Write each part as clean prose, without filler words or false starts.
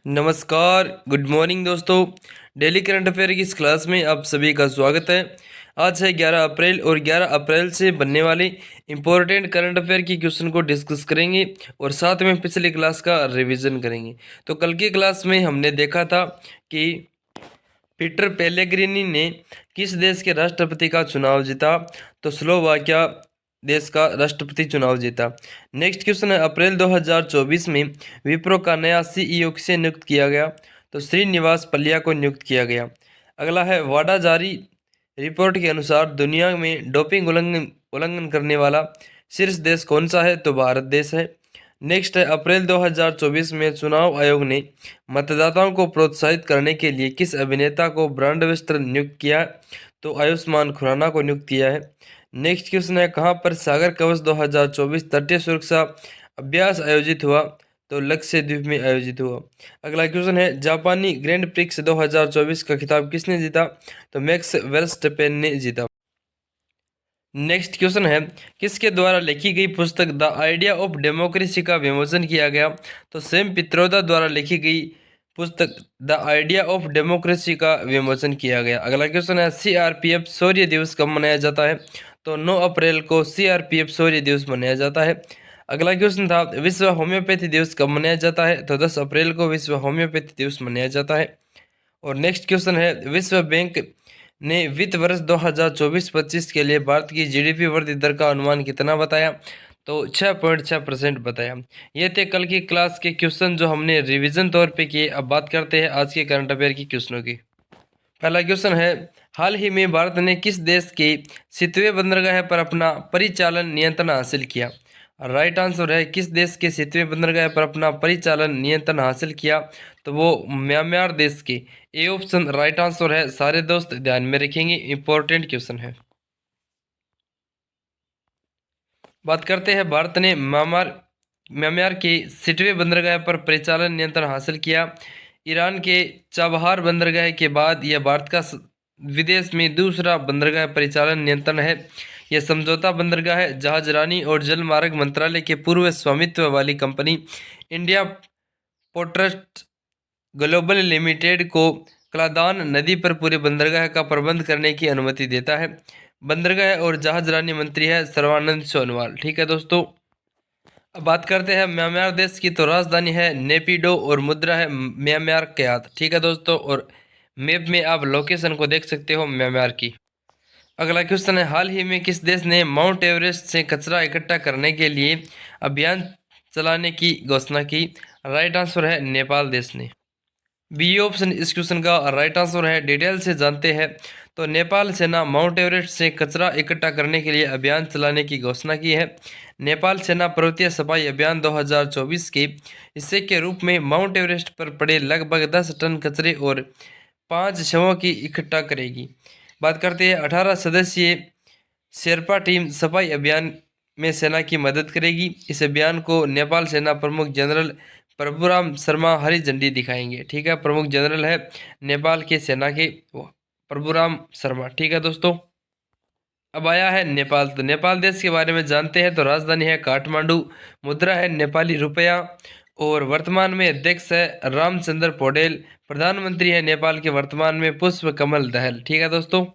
नमस्कार, good morning दोस्तों। Daily current affair की इस क्लास में आप सभी का स्वागत है। आज है 11 अप्रैल और 11 अप्रैल से बनने वाले इम्पोर्टेंट करंट अफेयर की क्वेश्चन को डिस्कस करेंगे और साथ में पिछली क्लास का रिवीजन करेंगे। तो कल की क्लास में हमने देखा था कि पीटर पेलेग्रिनी ने किस देश के राष्ट्रपति का चुनाव जीता। तो स्लोवाकिया देश का राष्ट्रपति चुनाव जीता। नेक्स्ट क्वेश्चन है, अप्रैल 2024 में विप्रो का नया सीईओ किसे नियुक्त किया गया। तो श्रीनिवास पलिया को नियुक्त किया गया। अगला है, वाडा जारी रिपोर्ट के अनुसार दुनिया में डोपिंग उल्लंघन उल्लंघन करने वाला शीर्ष देश कौन सा है। तो भारत देश है। नेक्स्ट है, अप्रैल 2024 में चुनाव आयोग ने मतदाताओं को प्रोत्साहित करने के लिए किस अभिनेता को ब्रांड एम्बेसडर नियुक्त किया। तो आयुष्मान खुराना को नियुक्त किया है। नेक्स्ट क्वेश्चन है, कहाँ पर सागर कवच 2024 तटीय सुरक्षा अभ्यास आयोजित हुआ। तो लक्षद्वीप में आयोजित हुआ। अगला क्वेश्चन है, जापानी ग्रैंड प्रिक्स 2024 का खिताब किसने जीता। तो मैक्स वर्स्टपेन ने जीता। नेक्स्ट क्वेश्चन है, किसके द्वारा लिखी गई पुस्तक द आइडिया ऑफ डेमोक्रेसी का विमोचन किया गया। तो सैम पित्रोदा द्वारा लिखी गई पुस्तक द आइडिया ऑफ डेमोक्रेसी का विमोचन किया गया। अगला क्वेश्चन है, सीआरपीएफ शौर्य दिवस कब मनाया जाता है। तो 9 अप्रैल को सीआरपीएफ शौर्य दिवस मनाया जाता है। अगला क्वेश्चन था, विश्व होम्योपैथी दिवस कब मनाया जाता है। तो 10 अप्रैल को विश्व होम्योपैथी दिवस मनाया जाता है। और नेक्स्ट क्वेश्चन है, विश्व बैंक ने वित्त वर्ष 2024-25 के लिए भारत की जीडीपी वृद्धि दर का अनुमान कितना बताया। तो 6.6% बताया। ये थे कल की क्लास के क्वेश्चन जो हमने रिवीजन तौर पे किए। अब बात करते हैं आज के करंट अफेयर की क्वेश्चनों की। पहला क्वेश्चन है, हाल ही में भारत ने किस देश के 7वें बंदरगाह पर अपना परिचालन नियंत्रण हासिल किया। राइट आंसर है, किस देश के 7वें बंदरगाह पर अपना परिचालन नियंत्रण हासिल किया। तो वो म्यांमार देश के। ए ऑप्शन राइट आंसर है। सारे दोस्त ध्यान में रखेंगे, इंपॉर्टेंट क्वेश्चन है। बात करते हैं, भारत ने म्यांमार के 7वें बंदरगाह पर परिचालन नियंत्रण हासिल किया। ईरान के चाबहार बंदरगाह के बाद यह भारत का विदेश में दूसरा बंदरगाह परिचालन नियंत्रण है। यह समझौता बंदरगाह है जहाजरानी और जल मार्ग मंत्रालय के पूर्व स्वामित्व वाली company India ports global limited को कलादान नदी पर पूरे बंदरगाह का प्रबंध करने की अनुमति देता है। बंदरगाह और जहाजरानी मंत्री है सर्बानंद सोनोवाल। ठीक है दोस्तों, अब बात करते हैं म्यांमार देश की। तो राजधानी है नेपिडो और मुद्रा है म्यांमार क्यात। ठीक है दोस्तों, और मैप में आप लोकेशन को देख सकते हो म्यांमार की। अगला क्वेश्चन है, हाल ही में किस देश ने माउंट एवरेस्ट से कचरा इकट्ठा करने के लिए अभियान चलाने की घोषणा की। राइट आंसर है, नेपाल देश ने। बी ऑप्शन इस क्वेश्चन का राइट आंसर है। डिटेल से जानते हैं। तो नेपाल सेना माउंट एवरेस्ट से कचरा इकट्ठा करने के लिए अभियान चलाने की घोषणा की है। नेपाल सेना पर्वतीय सफाई अभियान 2024 के हिस्से के रूप में माउंट एवरेस्ट पर पड़े लगभग 10 टन कचरे और 5 शवों की इकट्ठा करेगी। बात करते हैं, 18 सदस्यीय शेरपा टीम सफाई अभियान में सेना की मदद करेगी। इस अभियान को नेपाल सेना प्रमुख जनरल प्रभुराम शर्मा हरी झंडी दिखाएंगे। ठीक है, प्रमुख जनरल है नेपाल के सेना के प्रभुराम शर्मा। ठीक है दोस्तों, अब आया है नेपाल। तो नेपाल देश के बारे में जानते हैं। तो राजधानी है काठमांडू, मुद्रा है नेपाली रुपया और वर्तमान में अध्यक्ष है रामचंद्र पौडेल। प्रधानमंत्री है नेपाल के वर्तमान में पुष्प कमल दहल। ठीक है दोस्तों,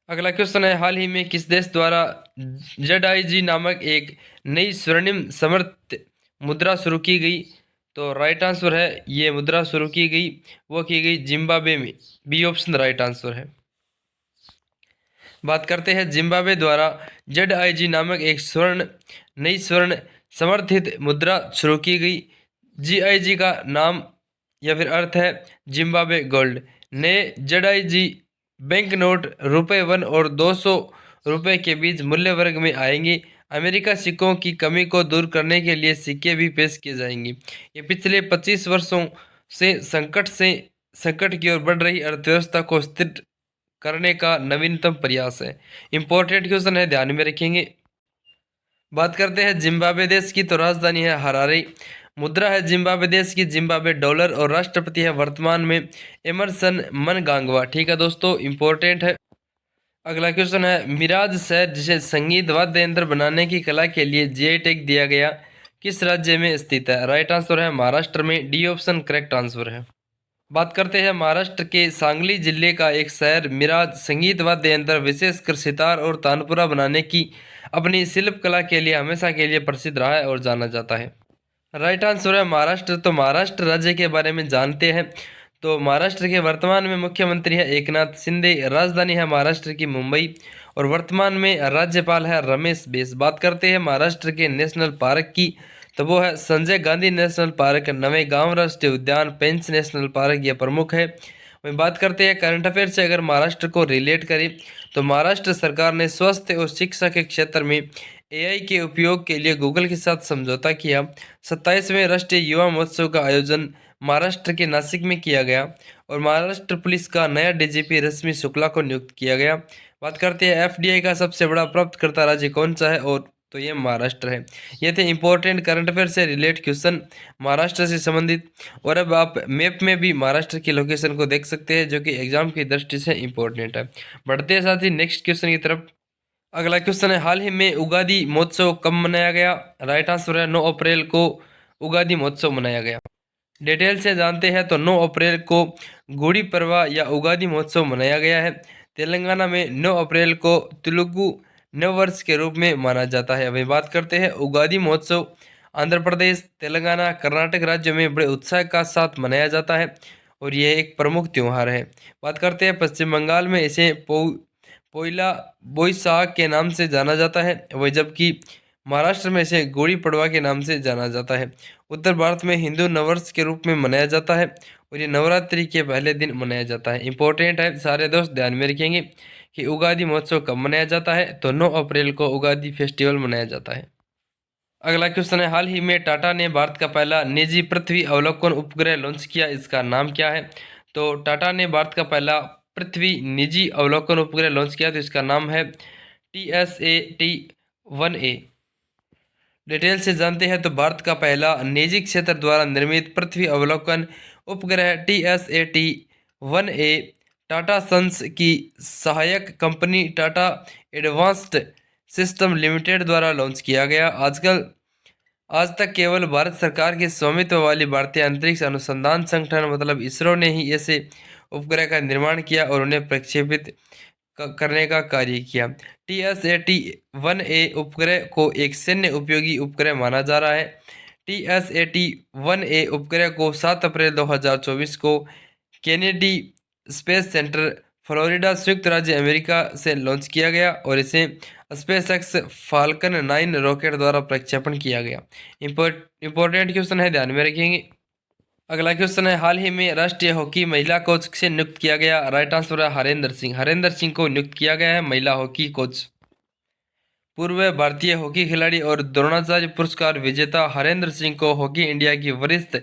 अगला क्वेश्चन है, हाल ही में किस देश द्वारा ZIG नामक एक नई स्वर्णिम समर्थ मुद्रा शुरू की गई। तो राइट आंसर है, ये मुद्रा शुरू की गई, वो की गई जिम्बाब्वे में। बी ऑप्शन राइट आंसर है। बात करते हैं, जिम्बाब्वे द्वारा ZIG नामक एक नई स्वर्ण समर्थित मुद्रा शुरू की गई। GIG का नाम या फिर अर्थ है जिम्बाब्वे गोल्ड। नए ZIG बैंक नोट ₹1 और 200 रुपये के बीच मूल्य वर्ग में आएंगे। अमेरिका सिक्कों की कमी को दूर करने के लिए सिक्के भी पेश किए जाएंगे। ये पिछले 25 वर्षों से संकट की ओर बढ़ रही अर्थव्यवस्था को स्थिर करने का नवीनतम प्रयास है। इंपॉर्टेंट क्वेश्चन है, ध्यान में रखेंगे। बात करते हैं जिम्बाब्वे देश की। तो राजधानी है हरारे, मुद्रा है जिम्बाब्वे देश की जिम्बाब्वे डॉलर और राष्ट्रपति है वर्तमान में एमरसन मनगांगवा। ठीक है दोस्तों, इंपॉर्टेंट है। अगला क्वेश्चन है, मिराज शहर जिसे संगीत वाद्य यंत्र बनाने की कला के लिए GI टैग दिया गया, किस राज्य में स्थित है? राइट आंसर है महाराष्ट्र में, डी ऑप्शन करेक्ट आंसर है। बात करते हैं महाराष्ट्र के सांगली जिले का एक शहर मिराज संगीत वाद्य यंत्र विशेषकर सितार और तानपुरा बनाने की अपनी शिल्प कला के लिए हमेशा के लिए प्रसिद्ध रहा है और जाना जाता है। राइट आंसर है महाराष्ट्र। तो महाराष्ट्र राज्य के बारे में जानते हैं। तो महाराष्ट्र के वर्तमान में मुख्यमंत्री है एकनाथ शिंदे, राजधानी है महाराष्ट्र की मुंबई और वर्तमान में राज्यपाल है रमेश बैस। बात करते हैं महाराष्ट्र के नेशनल पार्क की, तो वो है संजय गांधी नेशनल पार्क, नवे गांव राष्ट्रीय उद्यान, पेंच नेशनल पार्क, ये प्रमुख है। वहीं बात करते हैं करंट अफेयर से, अगर महाराष्ट्र को रिलेट करें तो महाराष्ट्र सरकार ने स्वास्थ्य और शिक्षा के क्षेत्र में एआई के उपयोग के लिए गूगल के साथ समझौता किया। 27वें राष्ट्रीय युवा महोत्सव का आयोजन महाराष्ट्र के नासिक में किया गया और महाराष्ट्र पुलिस का नया डीजीपी रश्मि शुक्ला को नियुक्त किया गया। बात करते हैं एफडीआई का सबसे बड़ा प्राप्तकर्ता राज्य कौन सा है, और तो ये महाराष्ट्र है। ये थे इंपॉर्टेंट करंट अफेयर से रिलेट क्वेश्चन महाराष्ट्र से संबंधित। और अब आप मैप में भी महाराष्ट्र की लोकेशन को देख सकते हैं जो कि एग्जाम की दृष्टि से इंपॉर्टेंट है। बढ़ते हैं साथ ही नेक्स्ट क्वेश्चन की तरफ। अगला क्वेश्चन है, हाल ही में उगादि महोत्सव कब मनाया गया? राइट आंसर है 9 अप्रैल को उगादि महोत्सव मनाया गया। डिटेल से जानते हैं तो 9 अप्रैल को गुड़ी पड़वा या उगादि महोत्सव मनाया गया है। तेलंगाना में 9 अप्रैल को तेलुगु नव वर्ष के रूप में माना जाता है। वही बात करते हैं उगादि महोत्सव आंध्र प्रदेश, तेलंगाना, कर्नाटक राज्यों में बड़े उत्साह का साथ मनाया जाता है और यह एक प्रमुख त्यौहार है। बात करते हैं पश्चिम बंगाल में इसे पोइला बोईसाख के नाम से जाना जाता है, वही जबकि महाराष्ट्र में इसे गुड़ी पड़वा के नाम से जाना जाता है। उत्तर भारत में हिंदू नववर्ष के रूप में मनाया जाता है और ये नवरात्रि के पहले दिन मनाया जाता है। इंपॉर्टेंट है, सारे दोस्त ध्यान में रखेंगे कि उगादि महोत्सव कब मनाया जाता है, तो 9 अप्रैल को उगादि फेस्टिवल मनाया जाता है। अगला क्वेश्चन है, हाल ही में टाटा ने भारत का पहला निजी पृथ्वी अवलोकन उपग्रह लॉन्च किया, इसका नाम क्या है? तो टाटा ने भारत का पहला पृथ्वी निजी अवलोकन उपग्रह लॉन्च किया, तो इसका नाम है TSAT-1A। डिटेल से जानते हैं तो भारत का पहला निजी क्षेत्र द्वारा निर्मित पृथ्वी अवलोकन उपग्रह TSAT-1A टाटा सन्स की सहायक company Tata advanced system limited द्वारा लॉन्च किया गया। आज तक केवल भारत सरकार के स्वामित्व वाली भारतीय अंतरिक्ष अनुसंधान संगठन मतलब इसरो ने ही ऐसे उपग्रह का निर्माण किया और उन्हें प्रक्षेपित करने का कार्य किया। TSAT-1A उपग्रह को एक सैन्य उपयोगी उपग्रह माना जा रहा है। TSAT-1A उपग्रह को 7 अप्रैल 2024 को केनेडी स्पेस सेंटर फ्लोरिडा संयुक्त राज्य अमेरिका से लॉन्च किया गया और इसे स्पेसएक्स फाल्कन 9 रॉकेट द्वारा प्रक्षेपण किया गया। इंपॉर्टेंट क्वेश्चन है, ध्यान में रखेंगे। अगला क्वेश्चन है, हाल ही में राष्ट्रीय हॉकी महिला कोच से नियुक्त किया गया? राइट आंसर है हरेंद्र सिंह। हरेंद्र सिंह को नियुक्त किया गया है महिला हॉकी कोच। पूर्व भारतीय हॉकी खिलाड़ी और द्रोणाचार्य पुरस्कार विजेता हरेंद्र सिंह को हॉकी इंडिया की वरिष्ठ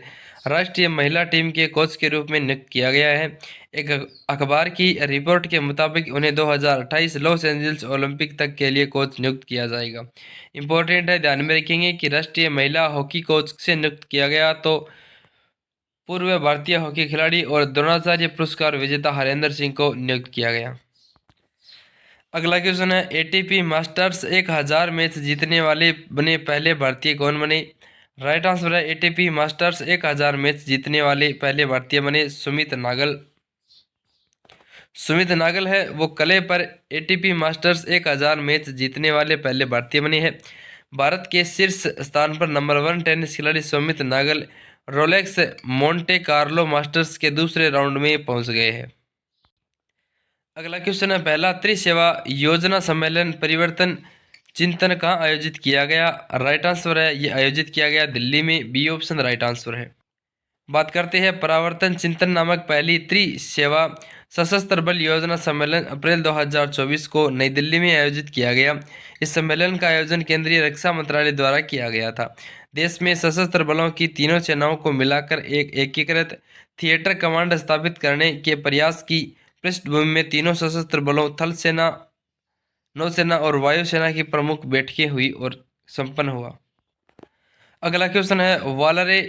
राष्ट्रीय महिला टीम के कोच के रूप में नियुक्त किया गया है। एक अखबार की रिपोर्ट के मुताबिक उन्हें 2028 लॉस एंजल्स ओलंपिक तक के लिए कोच नियुक्त किया जाएगा। इंपॉर्टेंट है, ध्यान में रखेंगे कि राष्ट्रीय महिला हॉकी कोच से नियुक्त किया गया तो पूर्व भारतीय हॉकी खिलाड़ी और द्रोणाचार्य पुरस्कार विजेता हरेंद्र सिंह को नियुक्त किया गया। अगला क्वेश्चन है, एटीपी मास्टर्स 1000 मैच जीतने वाले बने पहले भारतीय कौन बने? राइट आंसर है एटीपी मास्टर्स 1000 मैच जीतने वाले पहले भारतीय बने सुमित नागल। सुमित नागल है वो कले पर एटीपी मास्टर्स 1000 मैच जीतने वाले पहले भारतीय बने हैं। भारत के शीर्ष स्थान पर नंबर 1 टेनिस खिलाड़ी Sumit Nagal Rolex Monte Carlo Masters के दूसरे राउंड में पहुंच गए हैं। अगला क्वेश्चन है, पहला त्रिसेवा योजना सम्मेलन परिवर्तन चिंतन कहाँ आयोजित किया गया? राइट आंसर है ये आयोजित किया गया दिल्ली में, बी ऑप्शन राइट आंसर है। बात करते हैं परावर्तन चिंतन नामक पहली त्रिसेवा सशस्त्र बल योजना सम्मेलन अप्रैल 2024 को नई दिल्ली में आयोजित किया गया। इस सम्मेलन का आयोजन केंद्रीय रक्षा मंत्रालय द्वारा किया गया था। देश में सशस्त्र बलों की तीनों सेनाओं को मिलाकर एक एकीकृत थिएटर कमांड स्थापित करने के प्रयास की पृष्ठभूमि में तीनों सशस्त्र बलों थल सेना, नौसेना और वायुसेना की प्रमुख बैठकें हुई और संपन्न हुआ। अगला क्वेश्चन है, वालरे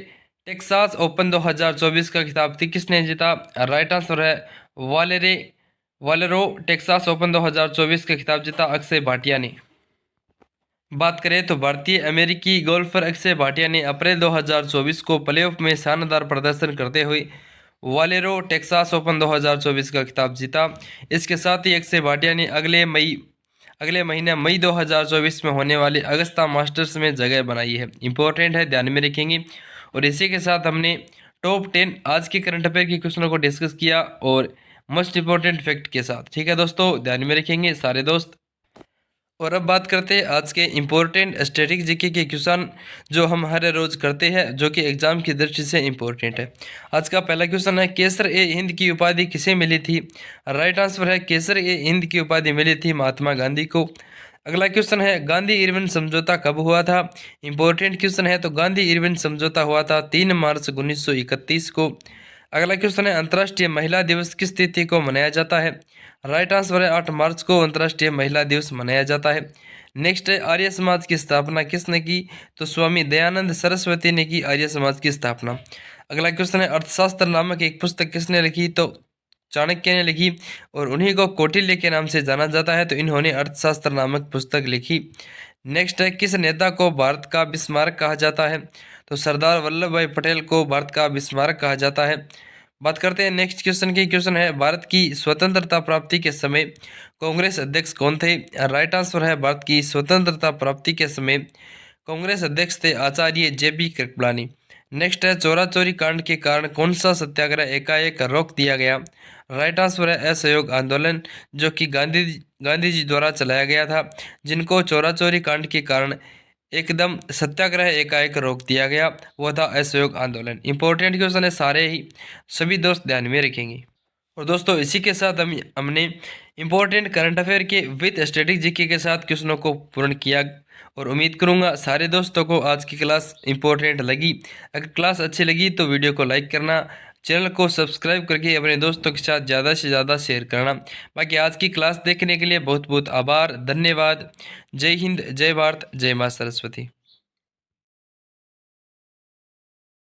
टेक्सास ओपन 2024 का खिताब किसने जीता? राइट आंसर है वालेरो टेक्सास ओपन 2024 का खिताब जीता अक्षय भाटिया ने। बात करें तो भारतीय अमेरिकी गोल्फर अक्षय भाटिया ने अप्रैल 2024 को प्लेऑफ में शानदार प्रदर्शन करते हुए वालेरो टेक्सास ओपन 2024 का खिताब जीता। इसके साथ ही अक्षय भाटिया ने अगले महीने मई 2024 में होने वाले अगस्ता मास्टर्स में जगह बनाई है। इंपॉर्टेंट है, ध्यान में रखेंगे। और इसी के साथ हमने टॉप 10 आज के करंट अफेयर के क्वेश्चनों को डिस्कस किया और मोस्ट इंपॉर्टेंट फैक्ट के साथ। ठीक है दोस्तों, ध्यान में रखेंगे सारे दोस्त। और अब बात करते हैं आज के इम्पोर्टेंट स्टैटिक जीके के क्वेश्चन जो हम हर रोज करते हैं, जो कि एग्जाम की दृष्टि से इम्पोर्टेंट है। आज का पहला क्वेश्चन है, केसर ए हिंद की उपाधि किसे मिली थी? राइट आंसर है केसर ए हिंद की उपाधि मिली थी महात्मा गांधी को। अगला क्वेश्चन है, गांधी इरविन समझौता कब हुआ था? इंपॉर्टेंट क्वेश्चन है। तो गांधी इरविन समझौता हुआ था 3 मार्च 1931 को। अगला क्वेश्चन है, अंतर्राष्ट्रीय महिला दिवस किस तिथि को मनाया जाता है? राइट आंसर है 8 मार्च को अंतर्राष्ट्रीय महिला दिवस मनाया जाता है। नेक्स्ट है, आर्य समाज की स्थापना किसने की? तो स्वामी दयानंद सरस्वती ने की आर्य समाज की स्थापना। अगला क्वेश्चन है, अर्थशास्त्र नामक एक पुस्तक किसने लिखी? तो चाणक्य ने लिखी और उन्हीं को कौटिल्य के नाम से जाना जाता है, तो इन्होंने अर्थशास्त्र नामक पुस्तक लिखी। नेक्स्ट है, किस नेता को भारत का बिस्मारक कहा जाता है? तो सरदार वल्लभ भाई पटेल को भारत का बिस्मारक कहा जाता है। बात करते हैं नेक्स्ट क्वेश्चन की। क्वेश्चन है, भारत की स्वतंत्रता प्राप्ति के समय कांग्रेस अध्यक्ष कौन थे? राइट आंसर है, भारत की स्वतंत्रता प्राप्ति के समय कांग्रेस अध्यक्ष थे आचार्य JB कृपलानी। नेक्स्ट है, चोरा चोरी कांड के कारण कौन सा सत्याग्रह एकाएक रोक दिया गया? राइट आंसर है असहयोग आंदोलन, जो कि गांधी जी द्वारा चलाया गया था, जिनको चोरा चोरी कांड के कारण एकदम सत्याग्रह एकाएक रोक दिया गया, वो था असहयोग आंदोलन। इंपॉर्टेंट क्वेश्चन है सारे ही, सभी दोस्त ध्यान में रखेंगे। और दोस्तों इसी के साथ हमने इंपॉर्टेंट करंट अफेयर के विद स्टैटिक जीके के साथ क्वेश्चनों को पूर्ण किया और उम्मीद करूंगा सारे दोस्तों को आज की क्लास इंपॉर्टेंट लगी। अगर क्लास अच्छी लगी तो वीडियो को लाइक करना, चैनल को सब्सक्राइब करके अपने दोस्तों के साथ ज़्यादा से ज़्यादा शेयर करना। बाकी आज की क्लास देखने के लिए बहुत बहुत आभार, धन्यवाद। जय हिंद, जय भारत, जय माँ सरस्वती।